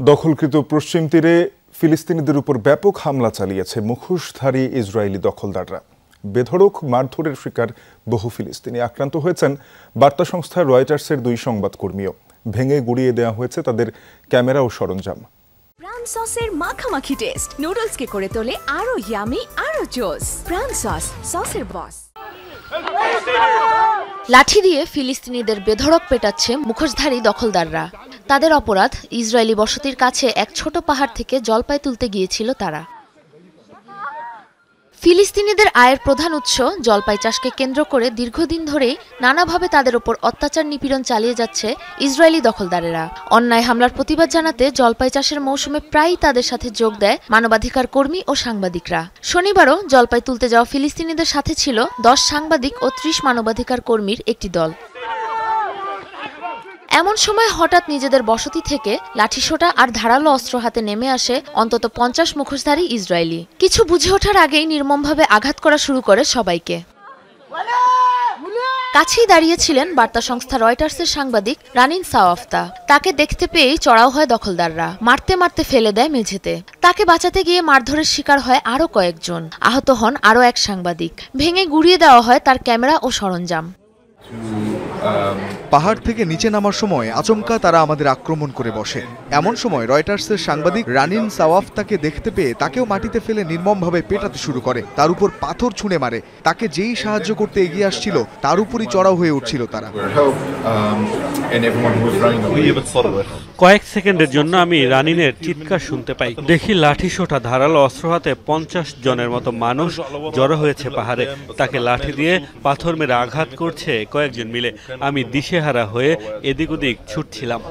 দখলকৃত পশ্চিম তীরে ফিলিস্তিনিদের উপর ব্যাপক হামলা চালিয়েছে মুখোশধারী ইসরায়েলি দখলদাররা। বেধড়ক মারধরের শিকার বহু ফিলিস্তিনি। আক্রান্ত হয়েছেন বার্তা সংস্থা রয়টার্সের 2 সংবাদকর্মীও। ভেঙে গুড়িয়ে দেওয়া হয়েছে তাদের ক্যামেরা ও সরঞ্জাম। প্রাণ সসের মাখামাখি টেস্ট নুডলসকে করে তোলে আরো ইয়ামি আরো জোস। প্রাণ সস, সসের বস। লাঠি দিয়ে ফিলিস্তিনিদের বেধড়ক পেটাচ্ছে মুখোশধারী দখলদাররা। তাদের অপরাধ, ইসরায়েলি বসতির কাছে এক ছোট পাহাড় থেকে জলপাই তুলতে গিয়েছিল তারা। ফিলিস্তিনিদের আয়ের প্রধান উৎস জলপাই চাষকে কেন্দ্র করে দীর্ঘদিন ধরেই নানাভাবে তাদের ওপর অত্যাচার নিপীড়ন চালিয়ে যাচ্ছে ইসরায়েলি দখলদারেরা। অন্যায় হামলার প্রতিবাদ জানাতে জলপাই চাষের মৌসুমে প্রায়ই তাদের সাথে যোগ দেয় মানবাধিকার কর্মী ও সাংবাদিকরা। শনিবারও জলপাই তুলতে যাওয়া ফিলিস্তিনিদের সাথে ছিল 10 সাংবাদিক ও 30 মানবাধিকার কর্মীর একটি দল। এমন সময় হঠাৎ নিজেদের বসতি থেকে লাঠিসোঁটা আর ধারালো অস্ত্র হাতে নেমে আসে অন্তত 50 মুখোশধারী ইসরায়েলি। কিছু বুঝে ওঠার আগেই নির্মমভাবে আঘাত করা শুরু করে সবাইকে। কাছেই দাঁড়িয়েছিলেন বার্তা সংস্থা রয়টার্সের সাংবাদিক রানিন সাওয়াফতা। তাকে দেখতে পেয়েই চড়াও হয় দখলদাররা, মারতে মারতে ফেলে দেয় মেঝেতে। তাকে বাঁচাতে গিয়ে মারধরের শিকার হয় আরও কয়েকজন। আহত হন আরও এক সাংবাদিক। ভেঙে গুড়িয়ে দেওয়া হয় তার ক্যামেরা ও সরঞ্জাম। পাহাড় থেকে নিচে নামার সময় আচমকা তারা আমাদের আক্রমণ করে বসে। এমন সময় রয়টার্সের সাংবাদিক রানিন সাওয়াফতাকে দেখতে পেয়ে তাকেও মাটিতে ফেলে নির্মমভাবে পেটাতে শুরু করে। তার উপর পাথর ছুঁড়ে মারে। তাকে যেই সাহায্য করতে এগিয়ে আসছিল তার উপরই চড়াও হয়ে উঠছিল তারা। কয়েক সেকেন্ডের জন্য আমি রানিনের চিৎকার শুনতে পাই। দেখি লাঠিসোঁটা ধারালো অস্ত্র হাতে 50 জনের মতো মানুষ জড়ো হয়েছে পাহাড়ে। তাকে লাঠি দিয়ে পাথর মেরে আঘাত করছে কয়েকজন মিলে। আমি দিশেহারা হয়ে এদিক ওদিক ছুটছিলাম।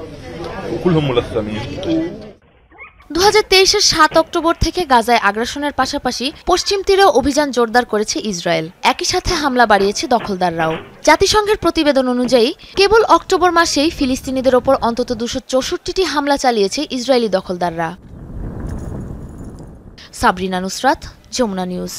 2023-এর 7 অক্টোবর থেকে গাজায় আগ্রাসনের পাশাপাশি পশ্চিম তীরেও অভিযান জোরদার করেছে ইসরায়েল। একই সাথে হামলা বাড়িয়েছে দখলদাররাও। জাতিসংঘের প্রতিবেদন অনুযায়ী কেবল অক্টোবর মাসেই ফিলিস্তিনিদের ওপর অন্তত 264টি হামলা চালিয়েছে ইসরায়েলি দখলদাররা। সাবরিনা নুসরাত, যমুনা নিউজ।